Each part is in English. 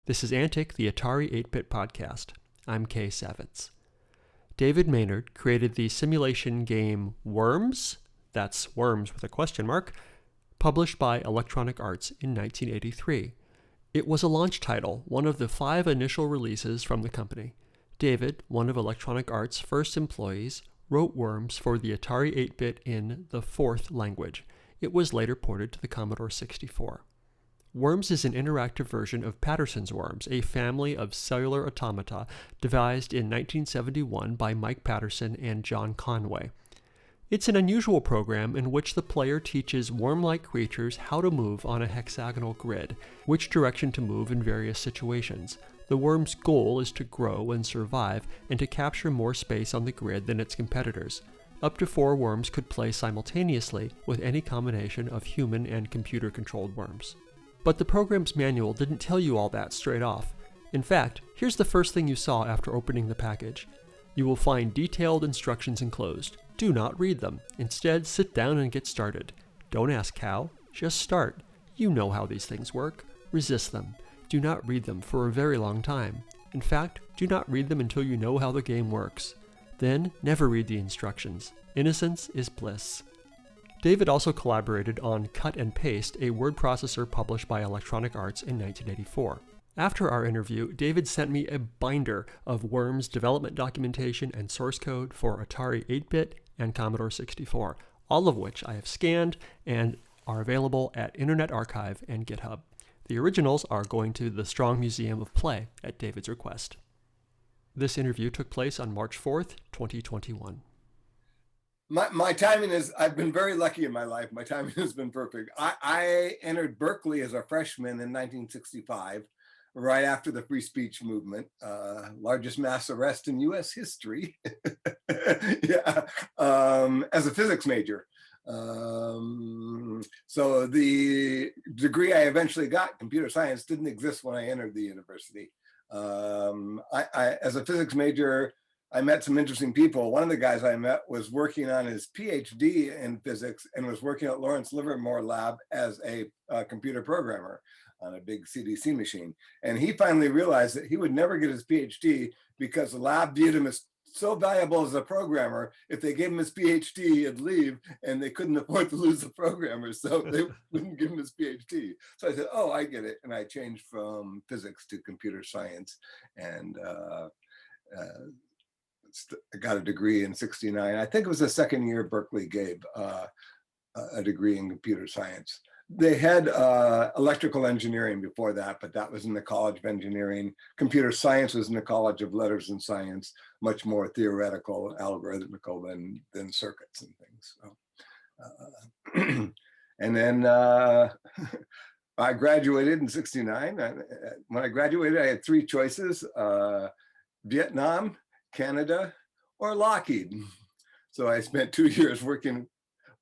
This is Antic, the Atari 8-Bit Podcast. I'm Kay Savitz. David Maynard created the simulation game Worms, that's worms with a question mark, published by Electronic Arts in 1983. It was a launch title, one of the 5 initial releases from the company. David, one of Electronic Arts' first employees, wrote Worms for the Atari 8-Bit in the 4th language. It was later ported to the Commodore 64. Worms is an interactive version of Paterson's Worms, a family of cellular automata devised in 1971 by Mike Paterson and John Conway. It's an unusual program in which the player teaches worm-like creatures how to move on a hexagonal grid, which direction to move in various situations. The worm's goal is to grow and survive and to capture more space on the grid than its competitors. Up to 4 worms could play simultaneously with any combination of human and computer-controlled worms. But the program's manual didn't tell you all that straight off. In fact, here's the first thing you saw after opening the package. You will find detailed instructions enclosed. Do not read them. Instead, sit down and get started. Don't ask how, just start. You know how these things work. Resist them. Do not read them for a very long time. In fact, do not read them until you know how the game works. Then, never read the instructions. Innocence is bliss. David also collaborated on Cut and Paste, a word processor published by Electronic Arts in 1984. After our interview, David sent me a binder of Worms development documentation and source code for Atari 8-Bit and Commodore 64, all of which I have scanned and are available at Internet Archive and GitHub. The originals are going to the Strong Museum of Play at David's request. This interview took place on March 4th, 2021. My timing is, I've been very lucky in my life. My timing has been perfect. I entered Berkeley as a freshman in 1965, right after the free speech movement, largest mass arrest in US history, yeah, as a physics major. So the degree I eventually got, computer science, didn't exist when I entered the university. As a physics major, I met some interesting people. One of the guys I met was working on his PhD in physics and was working at Lawrence Livermore Lab as a computer programmer on a big CDC machine. And he finally realized that he would never get his PhD because the lab viewed him as so valuable as a programmer. If they gave him his PhD, he'd leave, and they couldn't afford to lose the programmer, so they wouldn't give him his PhD. So I said, oh, I get it. And I changed from physics to computer science, and I got a degree in '69. I think it was the second year Berkeley gave a degree in computer science. They had electrical engineering before that, but that was in the College of Engineering. Computer science was in the College of Letters and Science, much more theoretical, algorithmical than circuits and things. So, and then I graduated in '69. When I graduated, I had 3 choices: Vietnam, Canada, or Lockheed. So I spent 2 years working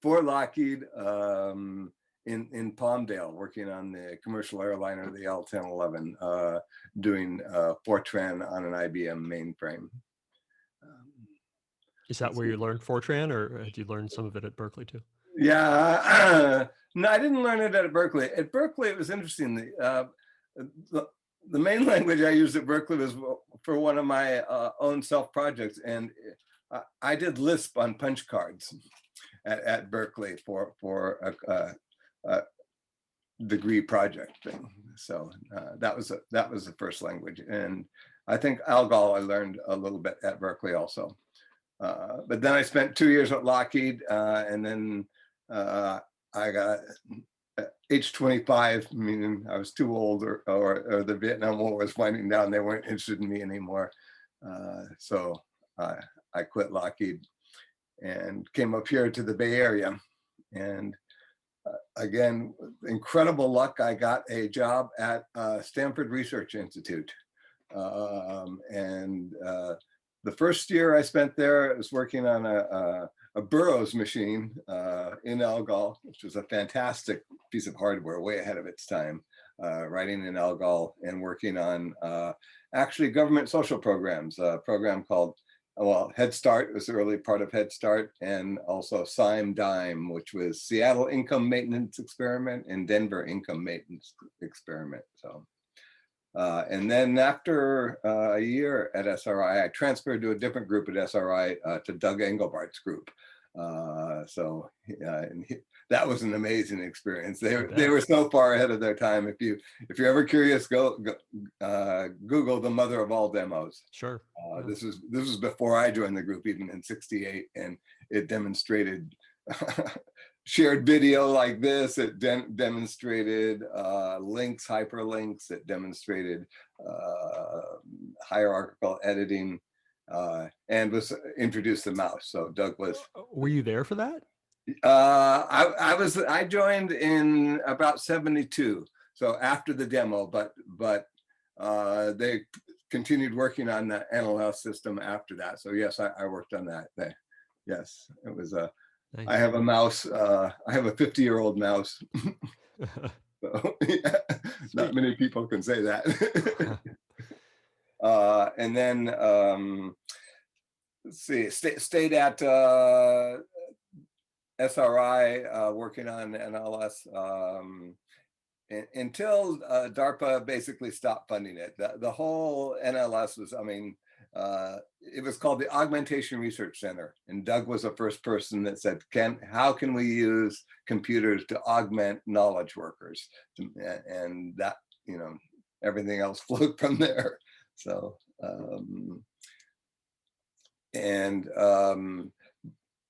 for Lockheed in Palmdale, working on the commercial airliner, the L-1011, doing Fortran on an IBM mainframe. Is that where you learned Fortran, or did you learn some of it at Berkeley too? Yeah, no, I didn't learn it at Berkeley. At Berkeley, it was interesting. The main language I used at Berkeley was for one of my own self-projects, and I did Lisp on punch cards at Berkeley for a degree project thing. So that was the first language, and I think Algol I learned a little bit at Berkeley also. But then I spent 2 years at Lockheed, and then I got age 25, meaning I was too old, or the Vietnam War was winding down. They weren't interested in me anymore. So I quit Lockheed and came up here to the Bay Area. And again, incredible luck, I got a job at Stanford Research Institute. And the first year I spent there, I was working on a Burroughs machine in Algol, which was a fantastic piece of hardware, way ahead of its time, writing in Algol and working on actually government social programs, a program called, well, Head Start was the early part of Head Start, and also SIME DIME, which was Seattle Income Maintenance Experiment and Denver Income Maintenance Experiment. So And then after a year at SRI, I transferred to a different group at SRI, to Doug Engelbart's group. That was an amazing experience. They were so far ahead of their time. If you're ever curious, go Google the mother of all demos. Sure. Yeah. This was before I joined the group, even in '68, and it demonstrated shared video like this. It demonstrated links, hyperlinks. It demonstrated hierarchical editing, and was introduced the mouse. So Doug was. Were you there for that? I joined in about '72, so after the demo, but they continued working on the NLS system after that. So yes, I worked on that. Yes, it was a. Nice. I have a mouse. I have a 50-year-old mouse. So, yeah, not many people can say that. And then let's see, stayed at SRI working on NLS until DARPA basically stopped funding it. The whole NLS was, it was called the Augmentation Research Center, and Doug was the first person that said, how can we use computers to augment knowledge workers? And that, everything else flowed from there. So,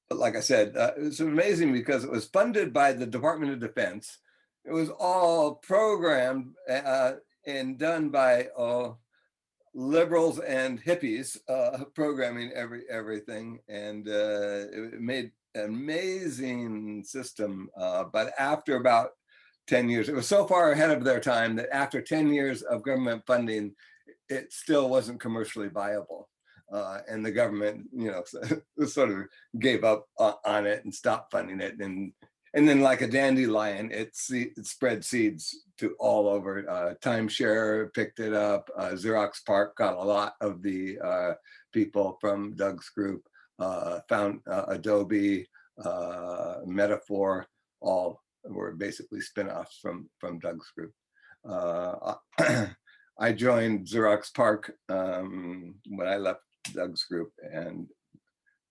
like I said, it's amazing because it was funded by the Department of Defense. It was all programmed and done by liberals and hippies, programming everything, and it made an amazing system. But after about 10 years, it was so far ahead of their time that after 10 years of government funding, it still wasn't commercially viable. And the government, sort of gave up on it and stopped funding it. And then, like a dandelion, it spread seeds to all over. Timeshare picked it up. Xerox PARC got a lot of the people from Doug's group. Found Adobe, Metaphor, all were basically spinoffs from Doug's group. I joined Xerox PARC when I left Doug's group, and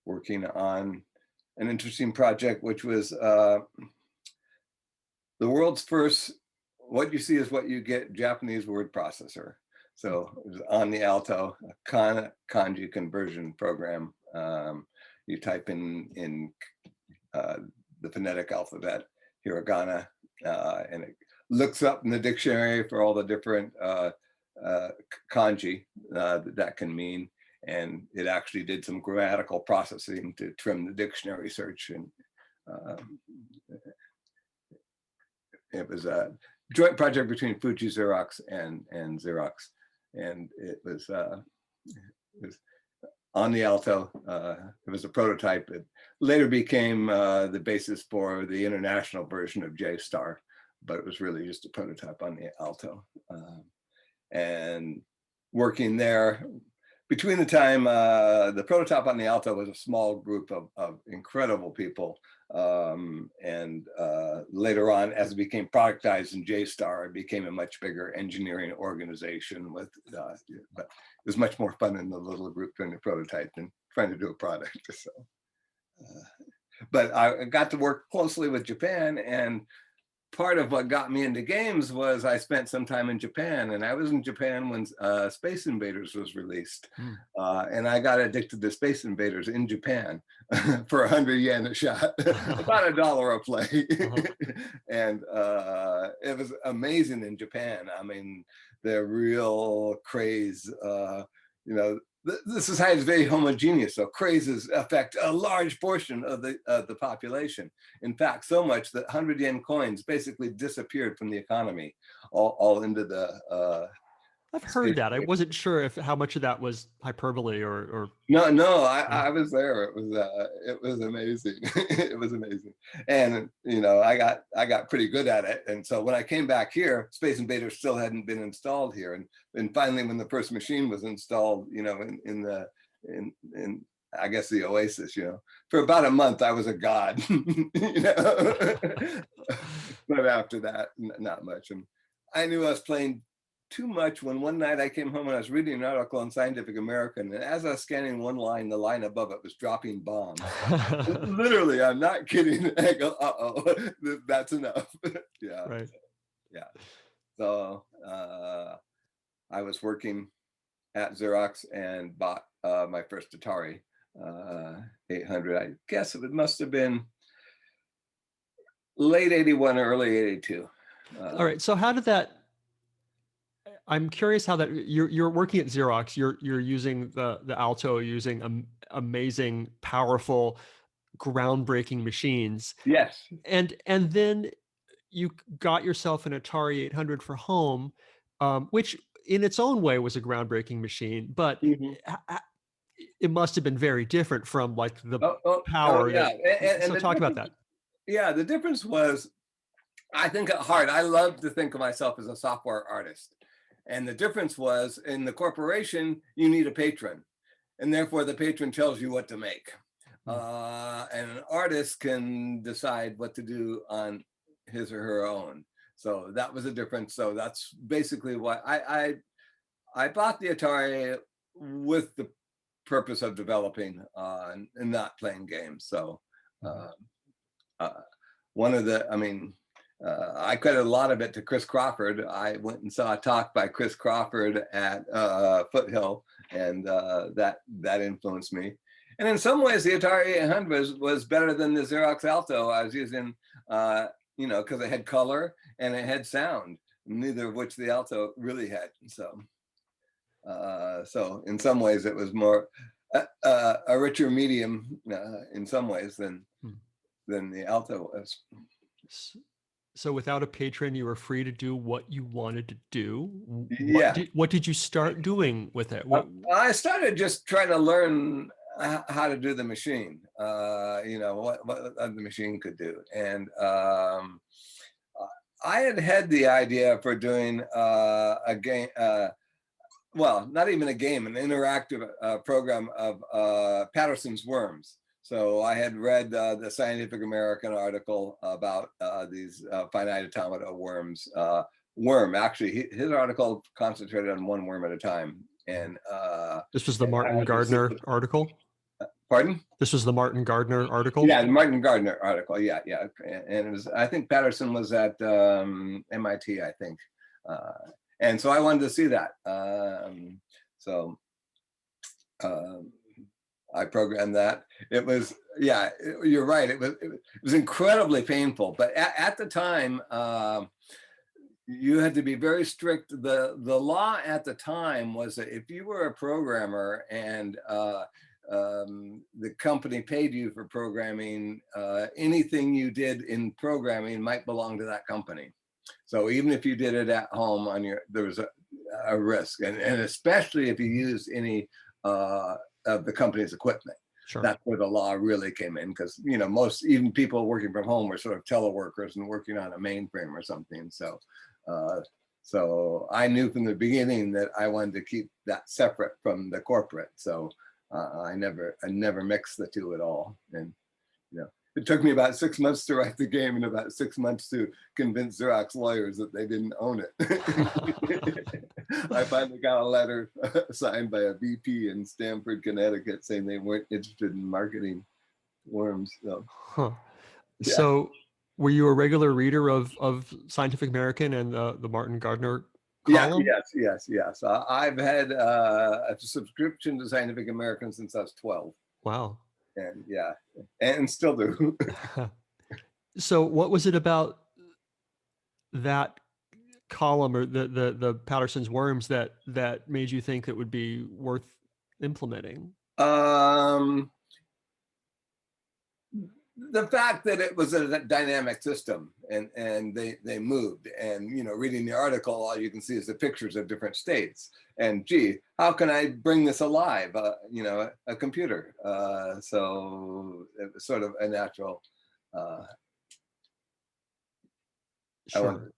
working on an interesting project, which was the world's first what you see is what you get Japanese word processor. So it was on the Alto, a kanji conversion program. You type in the phonetic alphabet, hiragana, and it looks up in the dictionary for all the different kanji that can mean. And it actually did some grammatical processing to trim the dictionary search. And it was a joint project between Fuji Xerox and Xerox. And it was on the Alto. It was a prototype. It later became the basis for the international version of JSTAR, but it was really just a prototype on the Alto. And working there, between the time the prototype on the Alto was a small group of incredible people, and later on, as it became productized in JSTAR, it became a much bigger engineering organization with, but it was much more fun in the little group doing the prototype than trying to do a product. So, but I got to work closely with Japan, and part of what got me into games was I spent some time in Japan, and I was in Japan when Space Invaders was released. And I got addicted to Space Invaders in Japan for 100 yen a shot, about $1 a play. And it was amazing in Japan. I mean, the real craze, the society is very homogeneous, so crazes affect a large portion of the population. In fact, so much that 100 yen coins basically disappeared from the economy, all into the. I've heard that. I wasn't sure how much of that was hyperbole or. No, I was there. It was amazing. It was amazing, and I got pretty good at it. And so when I came back here, Space Invaders still hadn't been installed here, and finally when the first machine was installed, in I guess the Oasis, for about a month I was a god, but after that, not much. And I knew I was playing too much when one night I came home and I was reading an article in Scientific American, and as I was scanning one line, the line above it was dropping bombs. Literally, I'm not kidding. I go, uh-oh, that's enough. Yeah. Right. Yeah. So I was working at Xerox and bought my first Atari 800. I guess it must have been late 81 or early 82. All right. So how did that, I'm curious how that, you're working at Xerox, you're using the Alto, using amazing, powerful, groundbreaking machines. Yes. And then you got yourself an Atari 800 for home, which in its own way was a groundbreaking machine, but Mm-hmm. it must have been very different from like the Oh, power yeah. that. So The talk about that. Yeah, the difference was, I think at heart, I love to think of myself as a software artist. And the difference was, in the corporation, you need a patron. And therefore, the patron tells you what to make. And an artist can decide what to do on his or her own. So that was a difference. So that's basically why I bought the Atari with the purpose of developing and not playing games. So one of the, I mean, I credit a lot of it to Chris Crawford. I went and saw a talk by Chris Crawford at Foothill, and that influenced me. And in some ways, the Atari 800 was better than the Xerox Alto I was using, because it had color and it had sound, neither of which the Alto really had. So in some ways, it was more a richer medium in some ways than the Alto was. So without a patron, you were free to do what you wanted to do. Yeah. What did you start doing with it? I started just trying to learn how to do the machine, what the machine could do. And I had the idea for doing a game, well, not even a game, an interactive program of Paterson's worms. So I had read the Scientific American article about these finite automata worms. Worm, actually, his article concentrated on one worm at a time. And this was the Martin Gardner article? Pardon? This was the Martin Gardner article? Yeah, the Martin Gardner article. Yeah. And it was, I think Paterson was at MIT, I think. And so I wanted to see that. I programmed that. It was, yeah, you're right. It was incredibly painful. But at the time, you had to be very strict. The law at the time was that if you were a programmer and the company paid you for programming, anything you did in programming might belong to that company. So even if you did it at home there was a risk, and especially if you used any of the company's equipment. Sure. That's where the law really came in, because most, even people working from home, were sort of teleworkers and working on a mainframe or something. So I knew from the beginning that I wanted to keep that separate from the corporate. So I never mixed the two at all. And it took me about 6 months to write the game and about 6 months to convince Xerox lawyers that they didn't own it. I finally got a letter signed by a VP in Stamford, Connecticut, saying they weren't interested in marketing worms. So, yeah. So were you a regular reader of Scientific American and the Martin Gardner column? Yes. I've had a subscription to Scientific American since I was 12. Wow. And yeah, and still do. So what was it about that column, or the Paterson's worms, that made you think it would be worth implementing? The fact that it was a dynamic system, and they moved, and reading the article, all you can see is the pictures of different states, and gee, how can I bring this alive? A computer. So it was sort of a natural. Sure.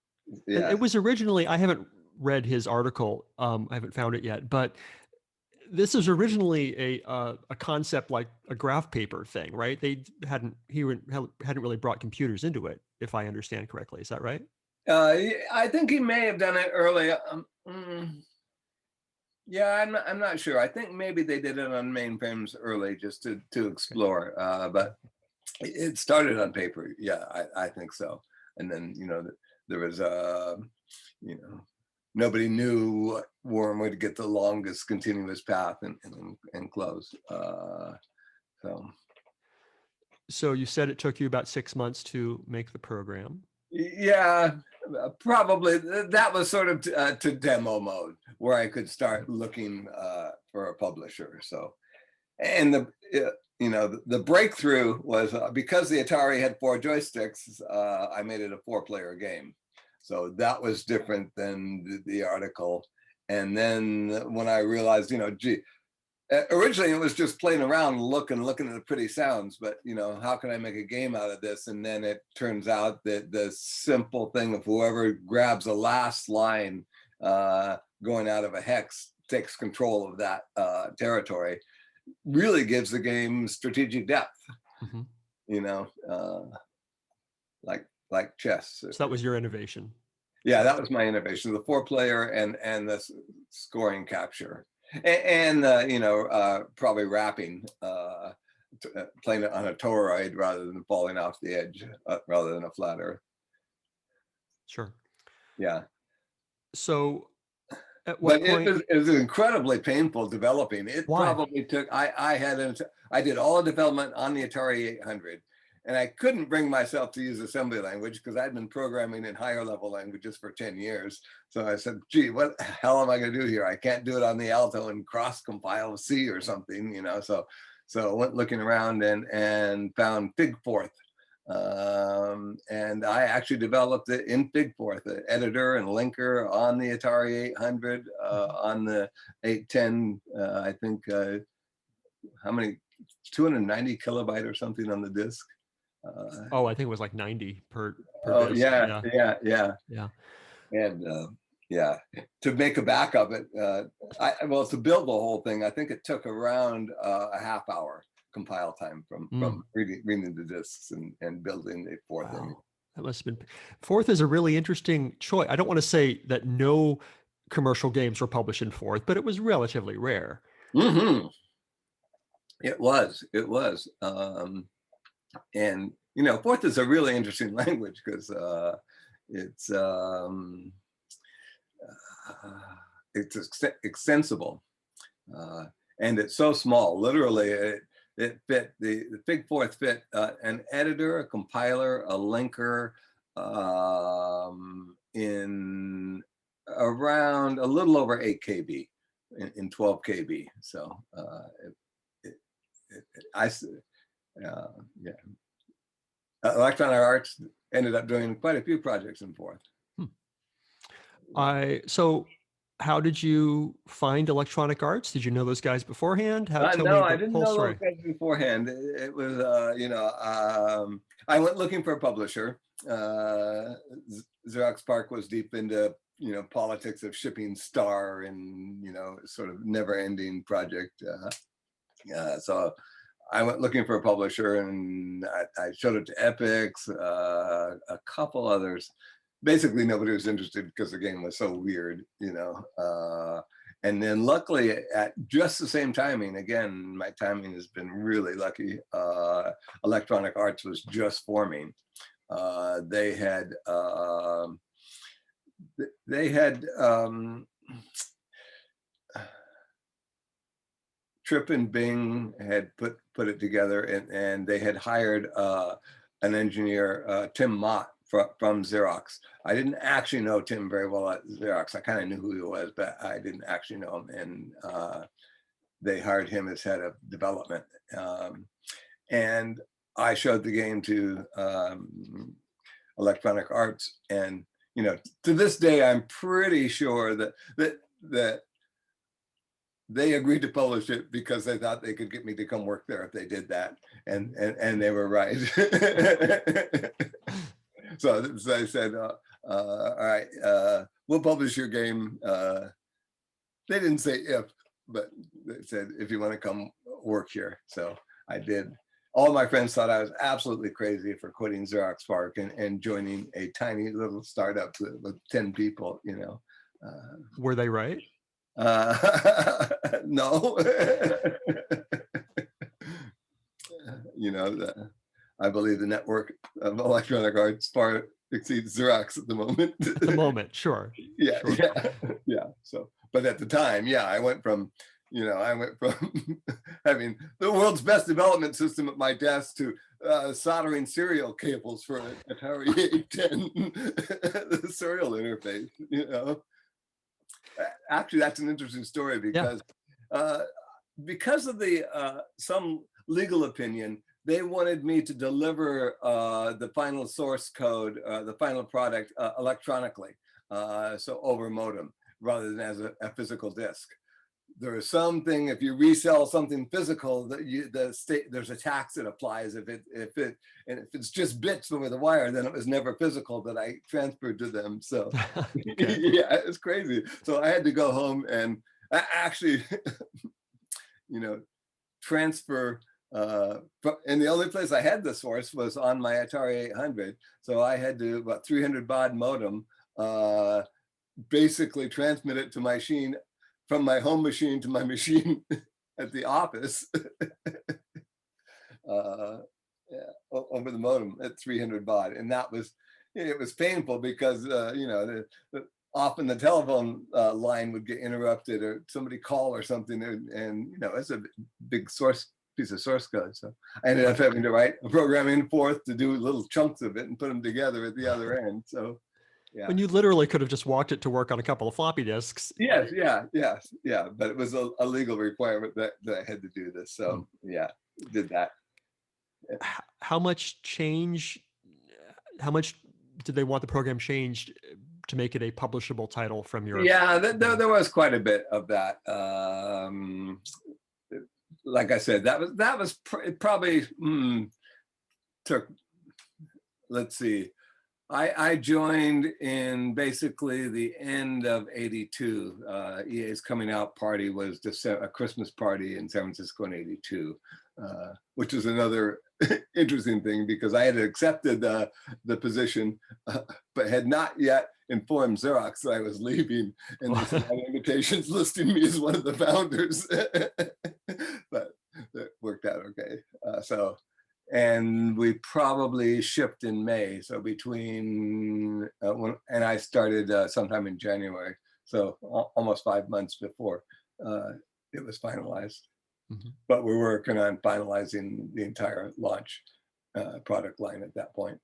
Yeah. It was originally, I haven't read his article. I haven't found it yet, but this is originally a concept like a graph paper thing, right? He hadn't really brought computers into it, if I understand correctly. Is that right? I think he may have done it early. Yeah, I'm not sure. I think maybe they did it on mainframes early just to explore, but it started on paper. Yeah, I think so. And then, there was, nobody knew what worm would get the longest continuous path and close. So you said it took you about 6 months to make the program. Yeah, probably that was sort of to demo mode where I could start looking for a publisher. So, and the breakthrough was because the Atari had 4 joysticks, I made it a 4-player game. So that was different than the article. And then when I realized, gee, originally it was just playing around, looking at the pretty sounds, but how can I make a game out of this? And then it turns out that the simple thing of whoever grabs the last line going out of a hex takes control of that territory really gives the game strategic depth. Like chess. So that was your innovation. Yeah, that was my innovation, the 4-player and the scoring capture. And probably wrapping, playing it on a toroid rather than falling off the edge, rather than a flat earth. Sure. Yeah. So at what point? It was incredibly painful developing. It Why? probably took, I did all the development on the Atari 800. And I couldn't bring myself to use assembly language because I'd been programming in higher level languages for 10 years. So I said, gee, what the hell am I going to do here? I can't do it on the Alto and cross compile C or something, So I went looking around and found Figforth. And I actually developed it in Figforth, an editor and linker on the Atari 800, on the 810, I think, how many, 290 kilobyte or something on the disk. I think it was like 90 per disk. Yeah. And to make a back of it, to build the whole thing, I think it took around a half hour compile time from reading the disks and building the Forth image. That must have been. Forth is a really interesting choice. I don't want to say that no commercial games were published in Forth, but it was relatively rare. It was. And Forth is a really interesting language because it's extensible, and it's so small. Literally, it fit the Figforth fit an editor, a compiler, a linker, in around a little over 8 KB in 12 KB. So Electronic Arts ended up doing quite a few projects in Forth. So how did you find Electronic Arts? Did you know those guys beforehand? No, I didn't know those guys beforehand. It was, I went looking for a publisher. Xerox PARC was deep into, politics of shipping Star and, sort of never-ending project. So I went looking for a publisher, and I showed it to Epix, a couple others. Basically, nobody was interested because the game was so weird, and then luckily at just the same timing, again, my timing has been really lucky. Electronic Arts was just forming. They had Tripp and Bing had put it together, and they had hired an engineer, Tim Mott, from Xerox. I didn't actually know Tim very well at Xerox. I kind of knew who he was, but I didn't actually know him. And they hired him as head of development. And I showed the game to Electronic Arts, and to this day, I'm pretty sure that they agreed to publish it because they thought they could get me to come work there if they did that, and they were right. So I said, all right, we'll publish your game. They didn't say if, but they said, if you want to come work here. So I did. All my friends thought I was absolutely crazy for quitting Xerox PARC and joining a tiny little startup with 10 people, Were they right? No. I believe the network of electronic arts far exceeds Xerox at the moment. At the moment, sure. Yeah, Sure. yeah. So, but at the time, yeah, I went from having the world's best development system at my desk to soldering serial cables for an Atari 810, the serial interface. Actually, that's an interesting story Yeah. because of the some legal opinion, they wanted me to deliver the final source code, the final product electronically, so over modem rather than as a physical disk. There is something, if you resell something physical, that there's a tax that applies if it's just bits over the wire, then it was never physical that I transferred to them. So Okay. yeah, it's crazy. So I had to go home and actually transfer and the only place I had the source was on my Atari 800. So I had to, about 300 baud modem, basically transmit it to my machine, from my home machine to my machine at the office, over the modem at 300 baud. And it was painful because, often the telephone line would get interrupted or somebody call or something. And it's a big piece of source code. So I ended up having to write a program in Forth to do little chunks of it and put them together at the other end. So yeah. When you literally could have just walked it to work on a couple of floppy disks. Yes, yeah. But it was a legal requirement that I had to do this. So yeah, did that. How much did they want the program changed to make it a publishable title from your? Yeah, there was quite a bit of that. Like I said, that was probably took. Let's see. I joined in basically the end of '82. EA's coming out party was a Christmas party in San Francisco in '82, which is another interesting thing because I had accepted the position, but had not yet informed Xerox that I was leaving, and they sent out invitations listing me as one of the founders. But it worked out okay. And we probably shipped in May. So between and I started sometime in January. So almost 5 months before it was finalized. Mm-hmm. But we're working on finalizing the entire launch product line at that point.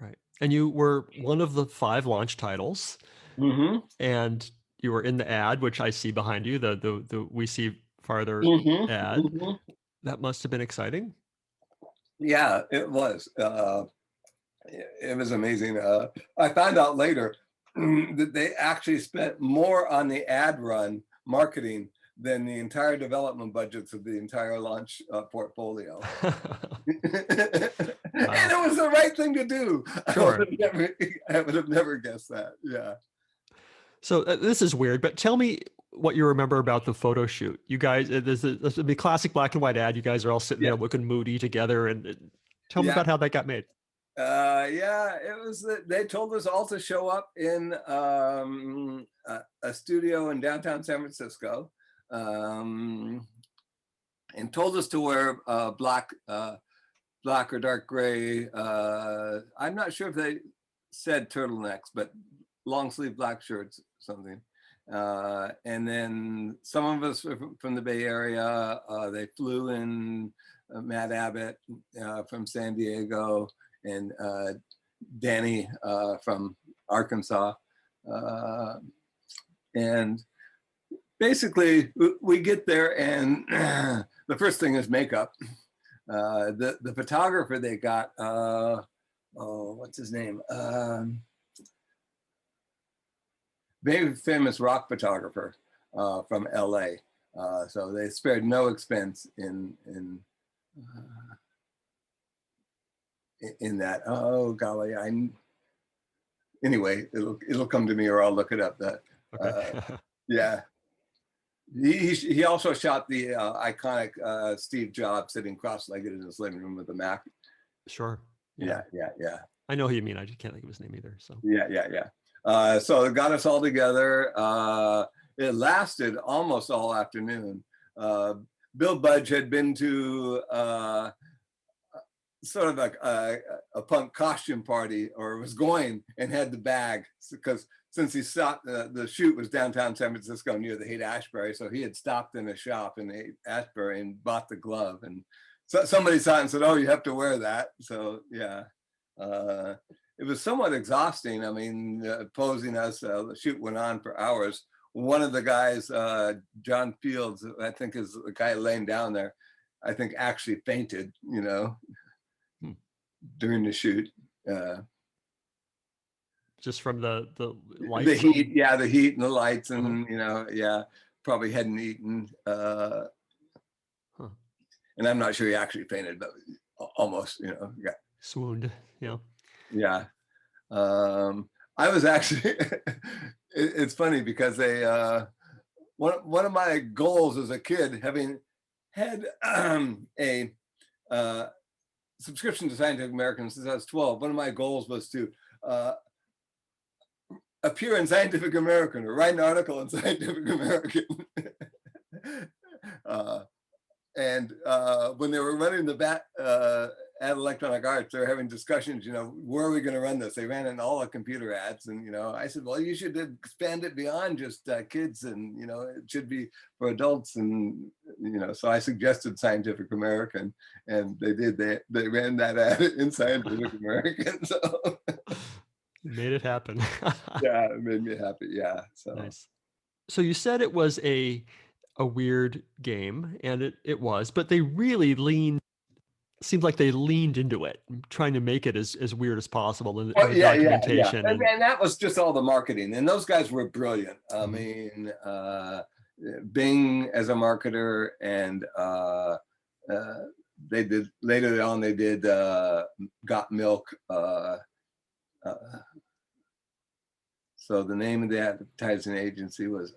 Right. And you were one of the 5 launch titles. Mm-hmm. And you were in the ad, which I see behind you, the We See Farther ad. Mm-hmm. That must have been exciting. Yeah, it was. It was amazing. I found out later that they actually spent more on the ad run marketing than the entire development budgets of the entire launch portfolio. And it was the right thing to do. Sure. I would have never guessed that. Yeah. So this is weird, but tell me what you remember about the photo shoot. You guys, there's the classic black and white ad. You guys are all sitting there looking moody together, and tell me about how that got made. Yeah, it was. They told us all to show up in a studio in downtown San Francisco, and told us to wear black or dark gray. I'm not sure if they said turtlenecks, but long sleeve black shirts, something. And then some of us were from the Bay Area. They flew in Matt Abbott from San Diego, and Danny from Arkansas. And basically we get there, and the first thing is makeup. The photographer they got, what's his name? Very famous rock photographer from L.A. So they spared no expense in that. Oh golly, anyway, it'll come to me, or I'll look it up. That okay. Yeah. He also shot the iconic Steve Jobs sitting cross-legged in his living room with a Mac. Sure. Yeah. I know who you mean. I just can't think of his name either. So yeah. So it got us all together. It lasted almost all afternoon. Bill Budge had been to sort of a punk costume party, or was going, and had the bag, because since he stopped, the shoot was downtown San Francisco near the Haight-Ashbury, so he had stopped in a shop in the Haight-Ashbury and bought the glove, and so somebody saw it and said, "Oh, you have to wear that." So yeah, it was somewhat exhausting. I mean, posing us, the shoot went on for hours. One of the guys, John Fields, I think is the guy laying down there, I think actually fainted, during the shoot. Just from the lights? The heat, yeah, the heat and the lights, and yeah, probably hadn't eaten. And I'm not sure he actually fainted, but almost, got swooned. Yeah. Yeah. I was actually, it's funny because one of my goals as a kid, having had a subscription to Scientific American since I was 12, one of my goals was to appear in Scientific American, or write an article in Scientific American. And when they were running the at Electronic Arts, they were having discussions, where are we going to run this? They ran in all the computer ads, and I said, well, you should expand it beyond just kids, and it should be for adults, and so I suggested Scientific American, and they did. They ran that ad in Scientific American. So you made it happen. Yeah, it made me happy. Yeah. So nice. So you said it was a weird game, and it was, but they really seemed like they leaned into it, trying to make it as weird as possible in the documentation. Yeah. And that was just all the marketing, and those guys were brilliant. I mean, Bing as a marketer, and they did later on. They did Got Milk. So the name of the advertising agency was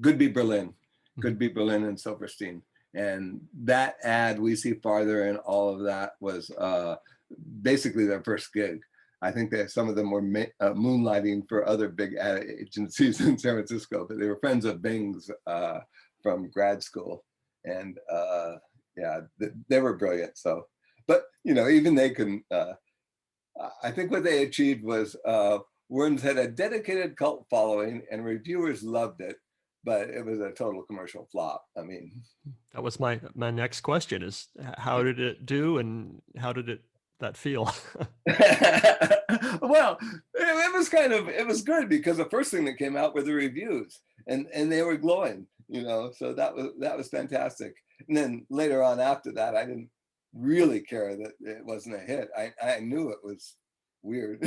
Goodby Berlin, Goodby Berlin and Silverstein. And that ad, We See Farther, and all of that was basically their first gig. I think that some of them were moonlighting for other big ad agencies in San Francisco, but they were friends of Bing's from grad school. And yeah, they were brilliant. So, but even they couldn't, I think what they achieved was Worms had a dedicated cult following, and reviewers loved it, but it was a total commercial flop. I mean, that was my next question: is how did it do, and how did that feel? Well, it was good, because the first thing that came out were the reviews, and they were glowing, so that was fantastic. And then later on after that, I didn't really care that it wasn't a hit. I knew it was weird.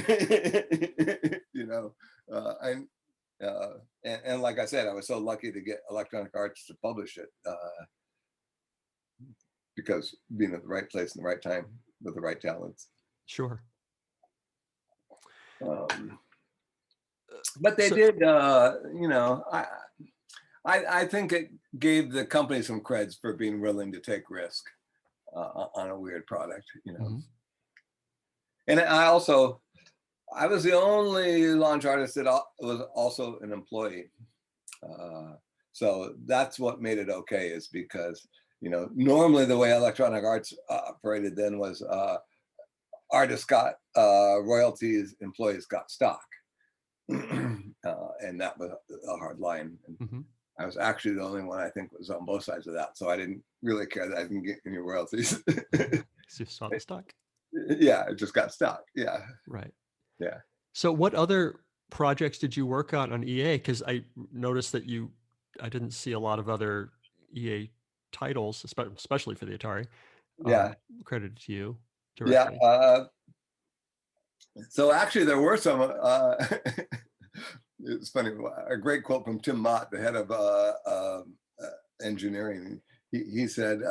And like I said, I was so lucky to get Electronic Arts to publish it, because being at the right place in the right time with the right talents. Sure. But they did, I think it gave the company some creds for being willing to take risk on a weird product, And I was the only launch artist that was also an employee. So that's what made it okay, is because, normally the way Electronic Arts operated then was artists got royalties, employees got stock. And that was a hard line. And I was actually the only one, I think, was on both sides of that. So I didn't really care that I didn't get any royalties. So saw the stock? Yeah, it just got stock. Yeah. Right. Yeah. So what other projects did you work on EA? Because I noticed that I didn't see a lot of other EA titles, especially for the Atari. Yeah. Credited to you directly. Yeah. So actually there were some, it's funny, a great quote from Tim Mott, the head of engineering. He said,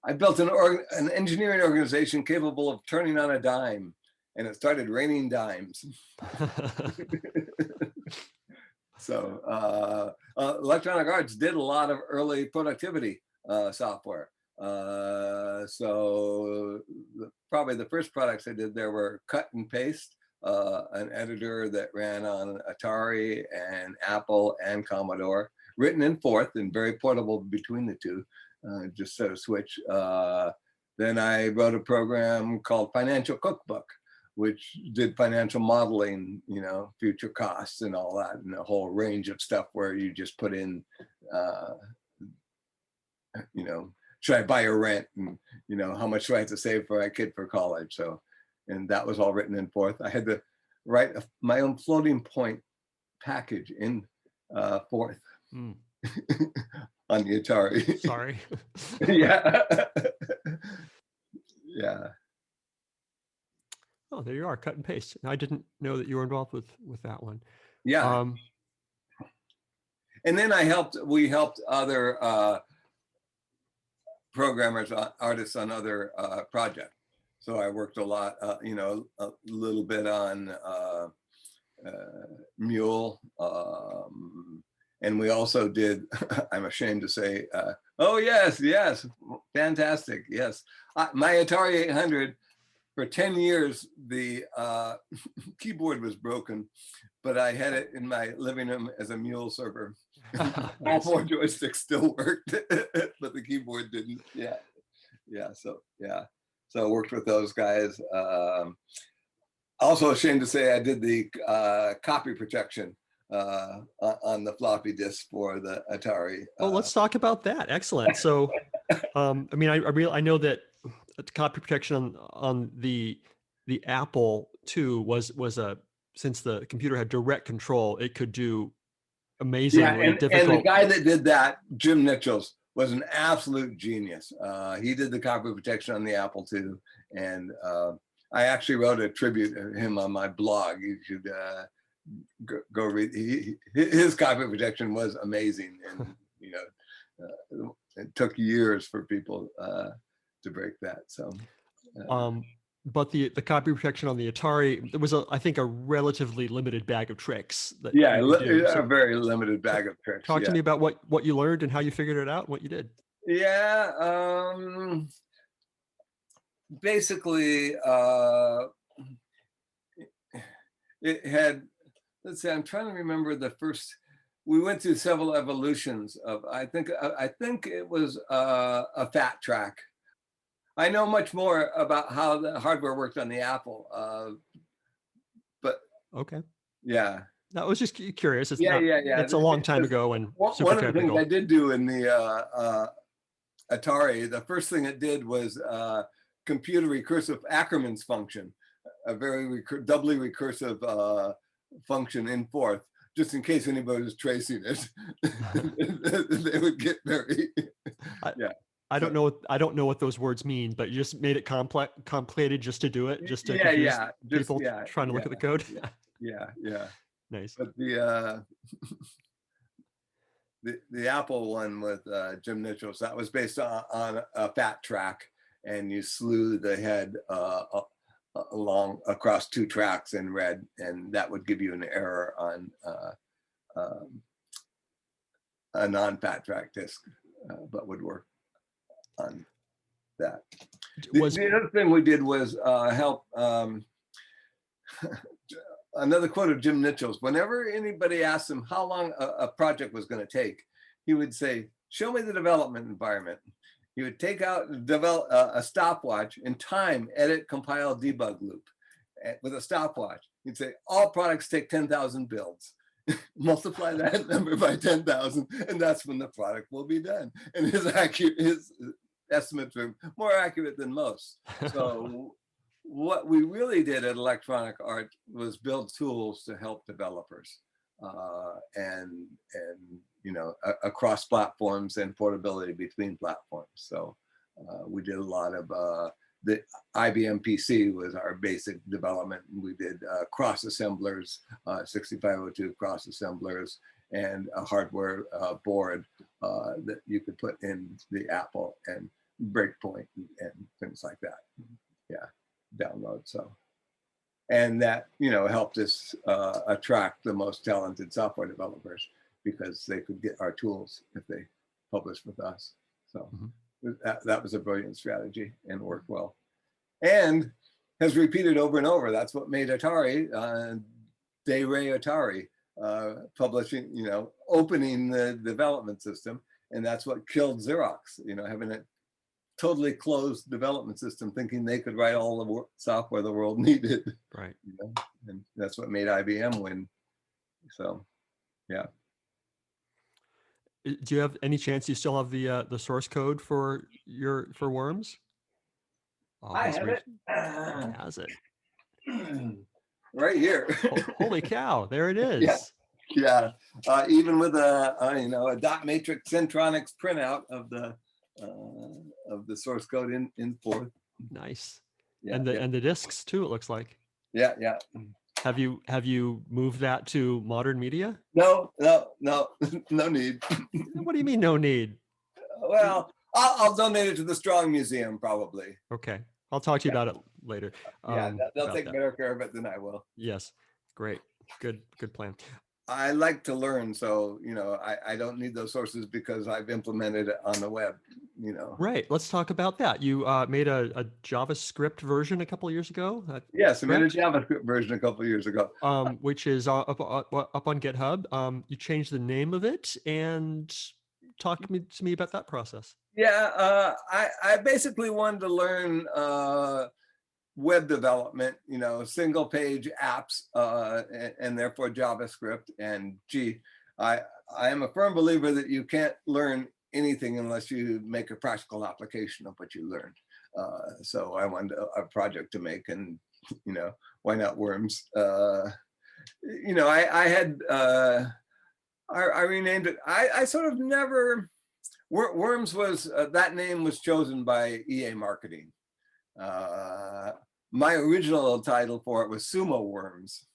I built an engineering organization capable of turning on a dime, and it started raining dimes. So Electronic Arts did a lot of early productivity software. So probably the first products I did there were cut and paste, an editor that ran on Atari and Apple and Commodore, written in Forth and very portable between the two, just so to switch. Then I wrote a program called Financial Cookbook, which did financial modeling, you know, future costs and all that, and a whole range of stuff where you just put in, you know, should I buy a rent, and, you know, how much do I have to save for a kid for college? So, and that was all written in Forth. I had to write my own floating point package in Forth on the Atari. Sorry. Yeah. Yeah. Oh, there you are, cut and paste. I didn't know that you were involved with that one. Yeah. And then we helped other programmers, artists on other projects. So I worked a lot, you know, a little bit on M.U.L.E, and we also did, I'm ashamed to say, oh yes, fantastic, yes. My Atari 800, for 10 years, the keyboard was broken, but I had it in my living room as a M.U.L.E server. All 4 joysticks still worked, but the keyboard didn't. So I worked with those guys. Also ashamed to say I did the copy protection on the floppy disk for the Atari. Well, let's talk about that. Excellent. So, I mean, I know that copy protection on the Apple II was a, since the computer had direct control, it could do amazingly difficult. And the guy that did that, Jim Nichols, was an absolute genius. He did the copy protection on the Apple II, and I actually wrote a tribute to him on my blog. You should go read. His copy protection was amazing, and you know, it took years for people to break that. So, but the copy protection on the Atari, there was I think a relatively limited bag of tricks that a very limited bag of tricks. Talk to me about what you learned and how you figured it out, what you did. Yeah. Basically, it had, let's say, I'm trying to remember the first, we went through several evolutions of, I think it was a fat track. I know much more about how the hardware worked on the Apple, but okay. Yeah. I was just curious. It's It's a long time ago, and one of the things I did do in the Atari, the first thing it did was computer recursive Ackermann's function, a very doubly recursive function in Forth, just in case anybody was tracing it. They would get very, I don't know what those words mean, but you just made it complicated just to do it, just to confuse people trying to look at the code. Yeah. Nice. But the Apple one with Jim Nichols, that was based on a fat track, and you slew the head across 2 tracks in red, and that would give you an error on a non-fat track disk, but would work on that. The other thing we did was help. Another quote of Jim Nichols: whenever anybody asked him how long a project was going to take, he would say, "Show me the development environment." He would take out and develop a stopwatch and time, edit, compile, debug loop with a stopwatch. He'd say, all products take 10,000 builds. Multiply that number by 10,000, and that's when the product will be done. And his estimates were more accurate than most. So what we really did at Electronic Art was build tools to help developers, and you know, across platforms and portability between platforms. So we did a lot of the IBM PC was our basic development. We did cross assemblers, 6502 cross assemblers, and a hardware board that you could put in the Apple, and breakpoint and things like that. Yeah, download. So, and that, you know, helped us attract the most talented software developers, because they could get our tools if they published with us. So that was a brilliant strategy and worked well. And has repeated over and over. That's what made Atari, De Re Atari, publishing, opening the development system. And that's what killed Xerox, having a totally closed development system, thinking they could write all the software the world needed. Right. And that's what made IBM win. So, yeah. Do you have any chance you still have the source code for Worms? Oh, I he's have it. he has it. Right here. Holy cow! There it is. Yeah. Yeah, even with a dot matrix Centronics printout of the source code in forth. Nice. Yeah, and the discs too, it looks like. Yeah, yeah. Have you moved that to modern media? No need. What do you mean no need? Well, I'll donate it to the Strong Museum probably. Okay, I'll talk to you about it later. Yeah, they'll take better care of it than I will. Yes, great, good plan. I like to learn, so I don't need those sources because I've implemented it on the web. Right. Let's talk about that. You made a JavaScript version a couple of years ago. Yes, I made a JavaScript version a couple of years ago. Which is up on GitHub. You changed the name of it, and talk to me about that process. Yeah, I basically wanted to learn web development, single page apps, and therefore JavaScript. And I am a firm believer that you can't learn anything unless you make a practical application of what you learned. So I wanted a project to make, and why not Worms? I had I renamed it. I sort of never. Worms was that name was chosen by EA Marketing. My original title for it was Sumo Worms.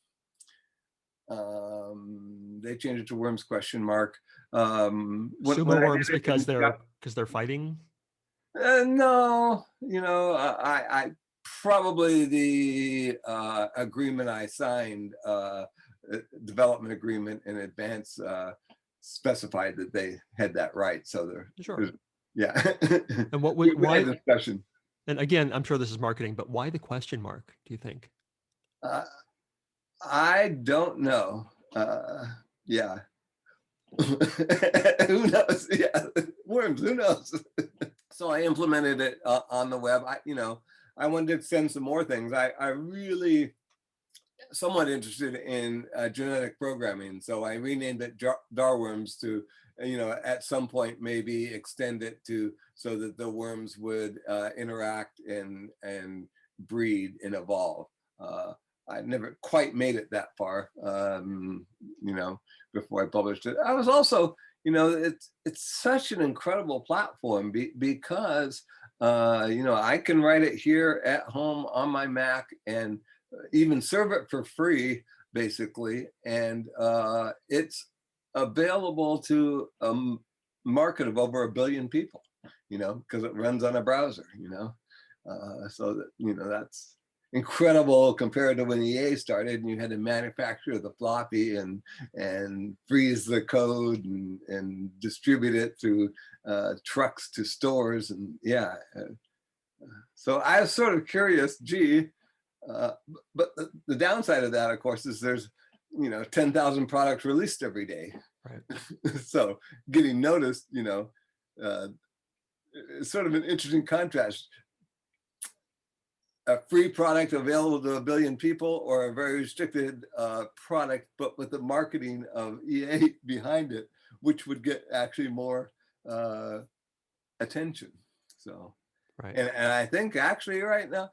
They changed it to Worms ? Sumo Worms because they're fighting. No, I probably the agreement I signed, development agreement in advance, specified that they had that right. So sure. Yeah. And why discussion? And again, I'm sure this is marketing, but why the question mark, do you think? I don't know. Yeah. Who knows? Yeah. Worms, who knows? So I implemented it on the web. I wanted to extend some more things. I really somewhat interested in genetic programming. So I renamed it Darworms to, at some point maybe extend it to so that the worms would interact and breed and evolve. I never quite made it that far, before I published it. I was also, it's such an incredible platform because, I can write it here at home on my Mac and even serve it for free, basically. And it's available to a market of over 1 billion people, because it runs on a browser, so that, that's incredible compared to when EA started and you had to manufacture the floppy and freeze the code and distribute it through trucks to stores. And yeah, so I was sort of curious, but the downside of that, of course, is there's 10,000 products released every day. Right. So getting noticed, it's sort of an interesting contrast. A free product available to 1 billion people, or a very restricted product, but with the marketing of EA behind it, which would get actually more attention. So, right. And I think actually right now,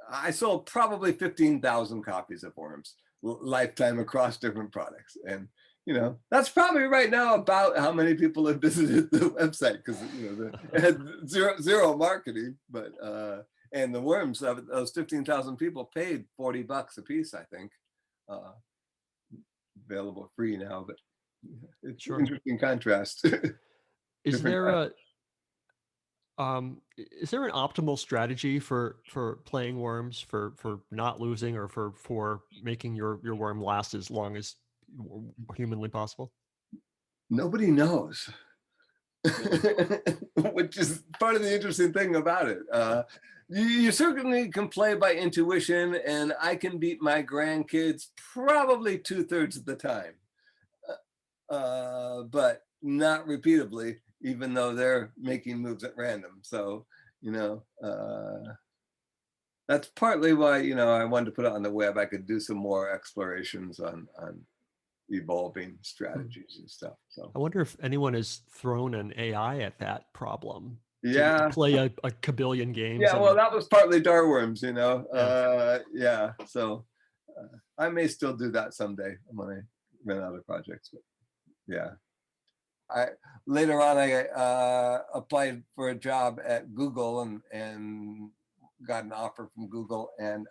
I sold probably 15,000 copies of Worms lifetime across different products. And, that's probably right now about how many people have visited the website, because, it had zero marketing, but, and the Worms, those 15,000 people paid $40 a piece, I think, available free now, but it's an interesting contrast. Is there an optimal strategy for playing Worms, for not losing, or for making your worm last as long as humanly possible? Nobody knows. which is part of the interesting thing about it. You certainly can play by intuition, and I can beat my grandkids probably 2/3 of the time, but not repeatably, even though they're making moves at random. So, that's partly why, I wanted to put it on the web. I could do some more explorations on evolving strategies and stuff. So I wonder if anyone has thrown an AI at that problem to yeah, play a kabillion games. yeah. Well, And that was partly Darworms, yeah, yeah. So I may still do that someday when I run out of projects. But yeah, I later on I applied for a job at Google and got an offer from Google, and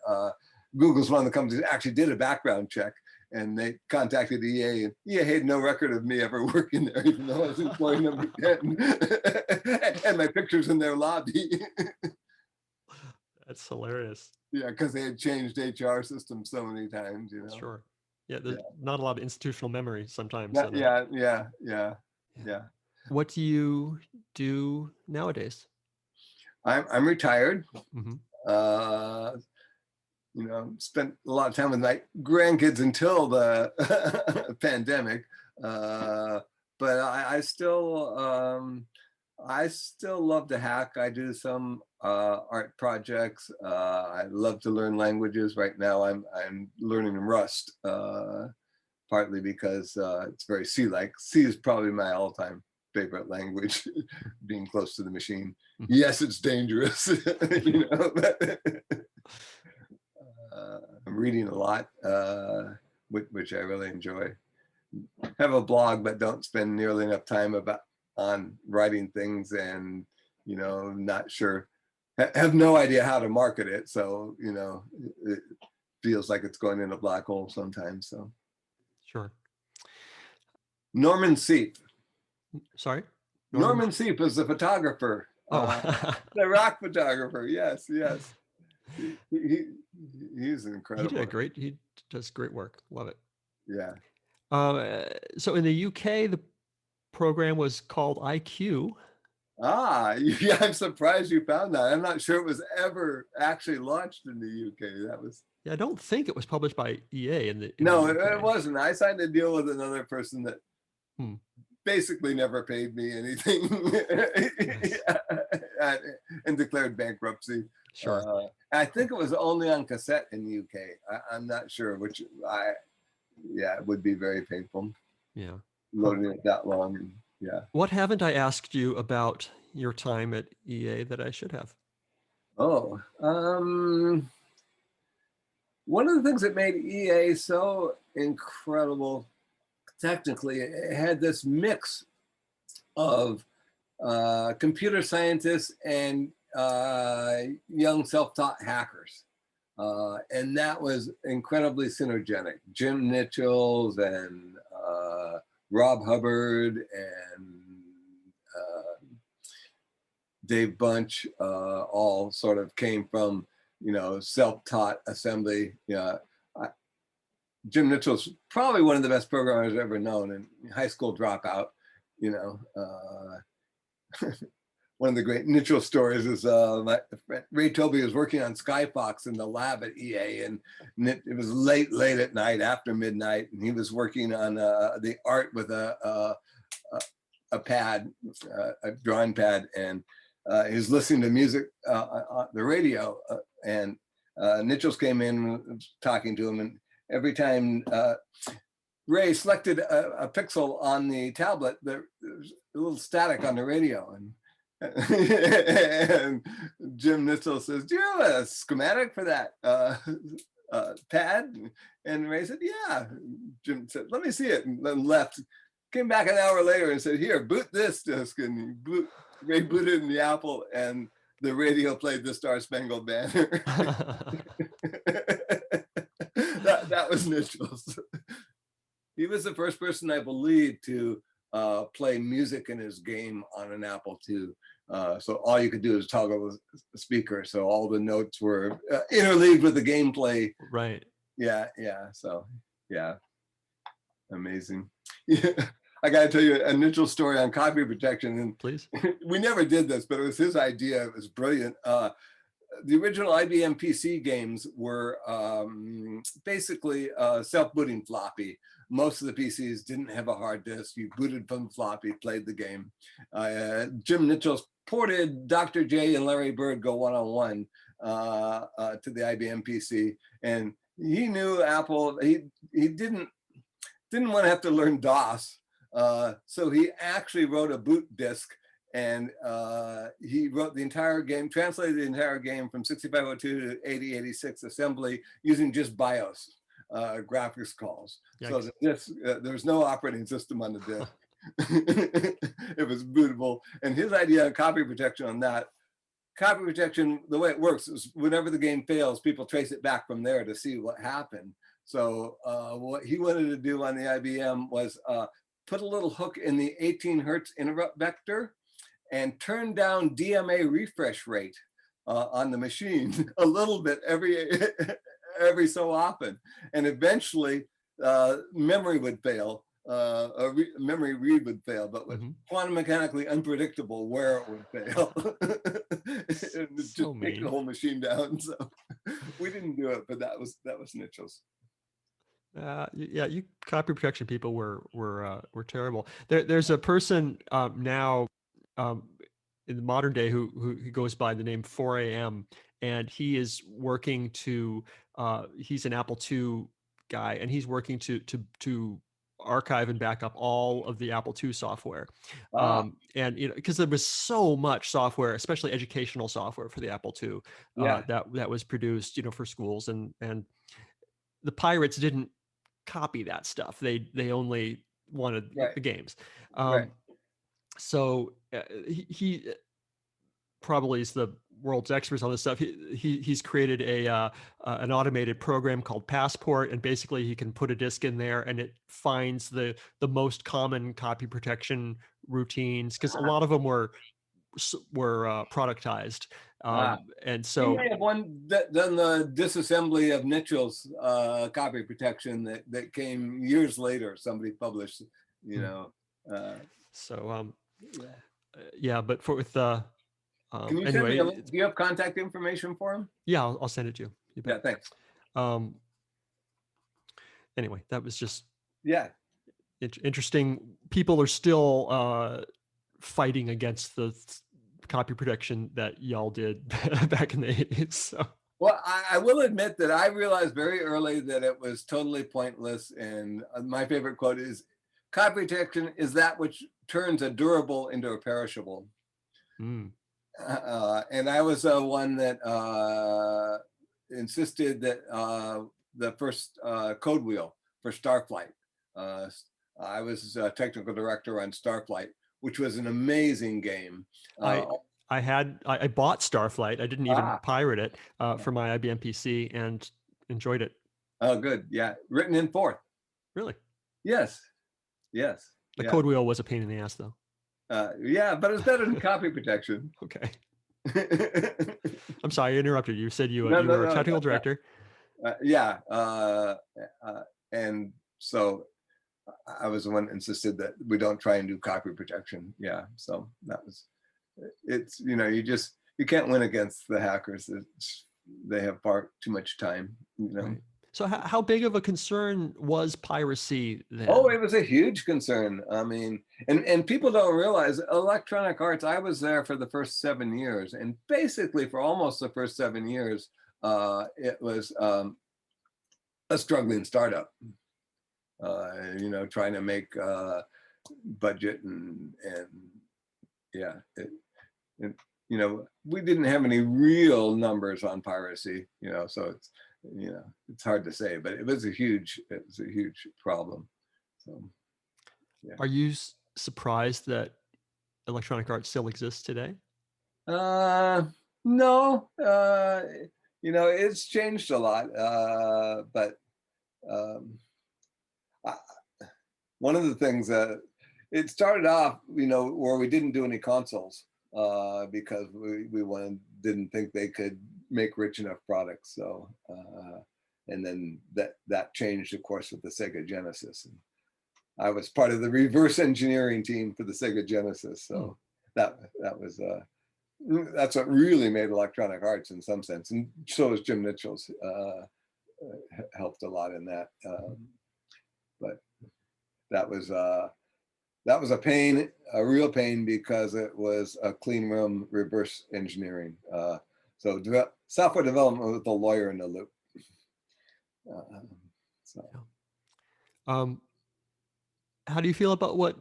Google's one of the companies that actually did a background check, and they contacted EA, and EA had no record of me ever working there, even though I was employee number 10, and my picture's in their lobby. that's hilarious. Yeah, because they had changed HR systems so many times, Sure. Yeah, there's Yeah, not a lot of institutional memory sometimes. And yeah. what do you do nowadays? I'm retired. Hmm. Uh, spent a lot of time with my grandkids until the pandemic. But I still love to hack. I do some art projects. I love to learn languages. Right now, I'm learning Rust, partly because it's very C-like. C is probably my all-time favorite language, being close to the machine. Yes, it's dangerous, I'm reading a lot, which I really enjoy. Have a blog, but don't spend nearly enough time on writing things, and not sure, have no idea how to market it. So it feels like it's going in a black hole sometimes. So Sure. Norman Seep. Sorry? Norman Seep is the photographer. Oh, The rock photographer. Yes. He's incredible. he does great work. Love it. Yeah. So in the UK, the program was called IQ. Yeah, I'm surprised you found that. I'm not sure it was ever actually launched in the UK. That was Yeah, I don't think it was published by EA in the no, UK. it wasn't. I signed a deal with another person that Hmm. basically never paid me anything. Nice. And declared bankruptcy. Sure. I think it was only on cassette in the UK. I'm not sure, which it would be very painful Yeah. loading it that long. And, yeah. What haven't I asked you about your time at EA that I should have? Oh, one of the things that made EA so incredible technically, it had this mix of computer scientists and young self-taught hackers. And that was incredibly synergetic. Jim Nichols and Rob Hubbard and Dave Bunch all sort of came from, self-taught assembly. Jim Nichols, probably one of the best programmers I've ever known, and high school dropout. One of the great Nichols stories is my friend Ray Toby was working on Skyfox in the lab at EA, and it was late at night, after midnight, and he was working on the art with a pad, a drawing pad, and he was listening to music on the radio, and Nichols came in talking to him, and every time Ray selected a pixel on the tablet, there was a little static on the radio, and Jim Nichols says, "Do you have a schematic for that pad?" And Ray said, "Yeah." Jim said, "Let me see it," and then left. Came back an hour later and said, "Here, boot this disk." And Ray booted in the Apple, and the radio played the Star Spangled Banner. that was Nichols. He was the first person, I believe, to play music in his game on an Apple II. So all you could do is toggle the speaker. So all the notes were interleaved with the gameplay. Right. Yeah. So, yeah. Amazing. Yeah. I got to tell you a Mitchell story on copy protection. And Please. we never did this, but it was his idea. It was brilliant. The original IBM PC games were basically self-booting floppy. Most of the PCs didn't have a hard disk. You booted from floppy, played the game. Jim Nichols ported Dr. J and Larry Bird Go One-on-One to the IBM PC, and he knew Apple. He didn't want to have to learn DOS, so he actually wrote a boot disk. And he wrote the entire game, translated the entire game from 6502 to 8086 assembly using just BIOS graphics calls. Yikes. So the disk, there's no operating system on the disk. It was bootable. And his idea of copy protection on that, copy protection, the way it works is whenever the game fails, people trace it back from there to see what happened. So what he wanted to do on the IBM was put a little hook in the 18 hertz interrupt vector and turn down DMA refresh rate on the machine a little bit every so often. And eventually memory would fail, memory read would fail, but with quantum mechanically unpredictable where it would fail. Just take the whole machine down. So we didn't do it, but that was Nichols. Yeah, you copy protection people were terrible. There's a person now in the modern day who goes by the name 4AM, and he is working to he's an Apple II guy, and he's working to archive and back up all of the Apple II software. And because there was so much software, especially educational software for the Apple II that was produced for schools, and the pirates didn't copy that stuff. They only wanted the games. So he probably is the world's expert on this stuff. He's created an automated program called Passport, and basically he can put a disk in there and it finds the most common copy protection routines, because a lot of them were productized, and so you may have done the disassembly of Nichols copy protection that came years later. Somebody published, but with can you anyway, send me do you have contact information for him? Yeah, I'll send it to you. Yeah, thanks. Anyway, that was just interesting. People are still fighting against the copy protection that y'all did back in the 80s. So. Well, I will admit that I realized very early that it was totally pointless. And my favorite quote is, copy protection is that which turns a durable into a perishable. And I was one that insisted that the first code wheel for Starflight. I was a technical director on Starflight, which was an amazing game. I bought Starflight. I didn't even pirate it for my IBM PC and enjoyed it. Oh, good. Yeah. Written in Forth. Really? Yes. The code wheel was a pain in the ass, though. Yeah, but it's better than copy protection. Okay. I'm sorry, I interrupted you. You said you were a technical director. And so I was the one that insisted that we don't try and do copy protection. Yeah, so that was, it's, you can't win against the hackers. They have far too much time, Right. So how big of a concern was piracy then? Oh, it was a huge concern. I mean, and people don't realize Electronic Arts, I was there for the first 7 years, and basically for almost the first 7 years, it was a struggling startup, trying to make budget and we didn't have any real numbers on piracy, so it's hard to say, but it was a huge problem. So, yeah. Are you surprised that Electronic Arts still exists today? No, it's changed a lot, but one of the things that it started off, where we didn't do any consoles because we didn't think they could make rich enough products. So, and then that changed, of course, with the Sega Genesis. I was part of the reverse engineering team for the Sega Genesis. So that was that's what really made Electronic Arts in some sense, and so was Jim Mitchell's. Helped a lot in that, but that was a pain, a real pain, because it was a clean room reverse engineering. So software development with a lawyer in the loop. How do you feel about what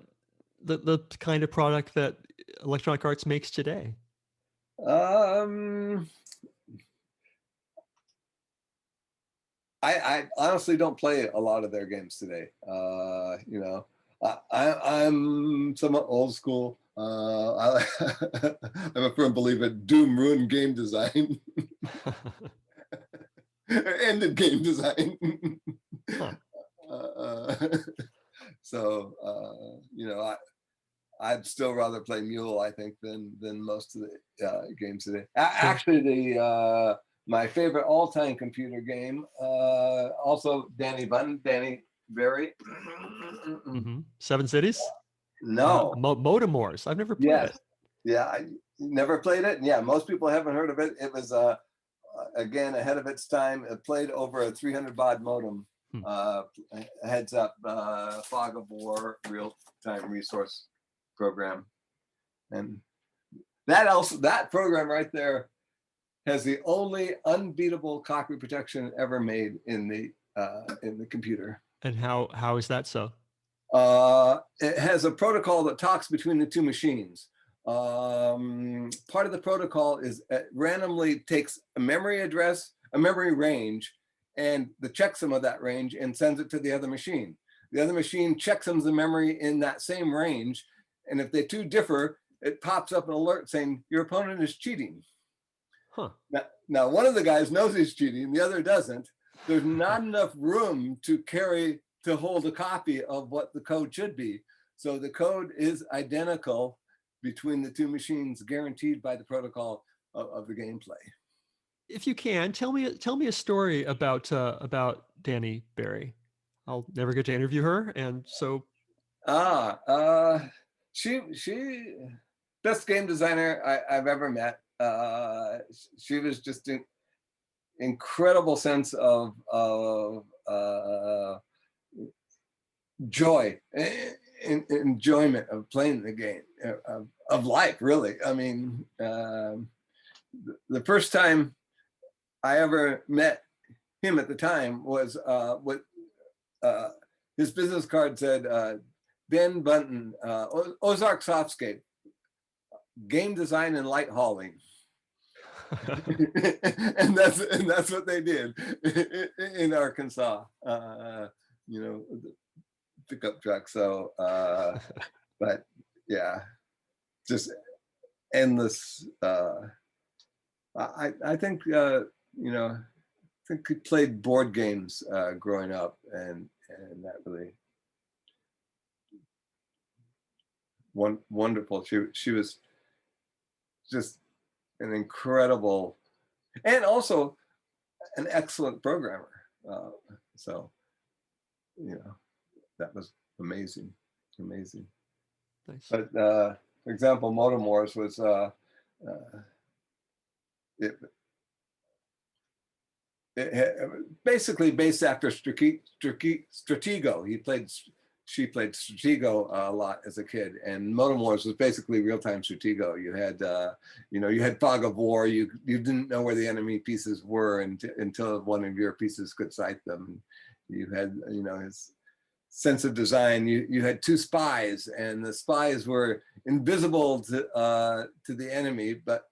the kind of product that Electronic Arts makes today? I honestly don't play a lot of their games today. I'm somewhat old school. I'm a firm believer Doom ruined game design. Ended game design. Huh. I'd still rather play M.U.L.E, I think, than most of the games today. Actually, my favorite all-time computer game, also Danny Berry. Seven Cities? No. Motomores. I've never played it. Yeah, I never played it. Yeah, most people haven't heard of it. It was, again, ahead of its time. It played over a 300 baud modem. Heads up, fog of war, real-time resource program. And that program right there has the only unbeatable copy protection ever made in the computer. And how is that so? It has a protocol that talks between the two machines. Part of the protocol is it randomly takes a memory address, a memory range, and the checksum of that range, and sends it to the other machine. The other machine checksums the memory in that same range, and if they two differ, it pops up an alert saying your opponent is cheating. Huh. Now, one of the guys knows he's cheating, the other doesn't. There's not enough room to hold a copy of what the code should be. So the code is identical between the two machines, guaranteed by the protocol of the gameplay. If you can, tell me a story about Danny Berry. I'll never get to interview her, and so. She best game designer I've ever met. She was just an incredible sense of joy and enjoyment of playing the game, of life, really. I mean, the first time I ever met him at the time was with his business card said, Ben Bunton, Ozark Softscape, game design and light hauling. and that's what they did in Arkansas, pickup truck. So, but yeah, just endless. I think I think we played board games growing up, and that really wonderful. She was just an incredible, and also an excellent programmer. So, that was amazing. Nice. But for example, Motomores was basically based after Stratego. She played Stratego a lot as a kid, and Motomores was basically real-time Stratego. You had, you had fog of war. You didn't know where the enemy pieces were until one of your pieces could sight them. You had, his sense of design. You had two spies, and the spies were invisible to the enemy, but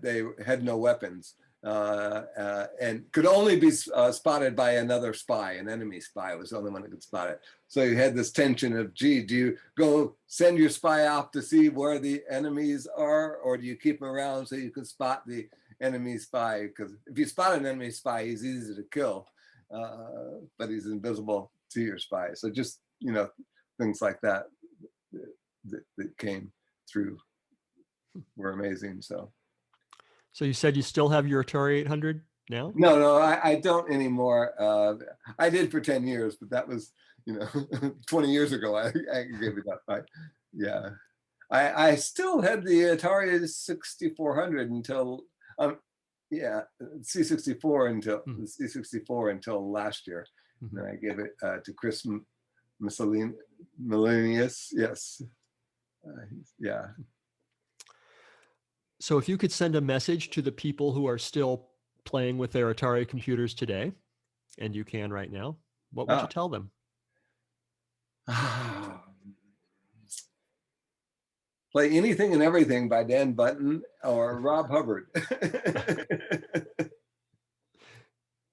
they had no weapons. And could only be spotted by another spy. An enemy spy was the only one that could spot it. So you had this tension of, gee, do you go send your spy off to see where the enemies are, or do you keep him around so you can spot the enemy spy? Because if you spot an enemy spy, he's easy to kill, but he's invisible to your spy. So just, things like that that came through were amazing. So you said you still have your Atari 800 now? No, I don't anymore. I did for 10 years, but that was 20 years ago, I gave it up. Yeah. I still had the Atari 6400 until, yeah, C64 until the C64 until last year. And then I gave it to Chris Miscellaneous. Yes. Yeah. So if you could send a message to the people who are still playing with their Atari computers today, and you can right now, what would you tell them? Play Anything and Everything by Dan Button or Rob Hubbard.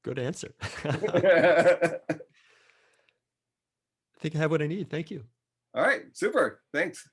Good answer. I think I have what I need. Thank you. All right, super. Thanks.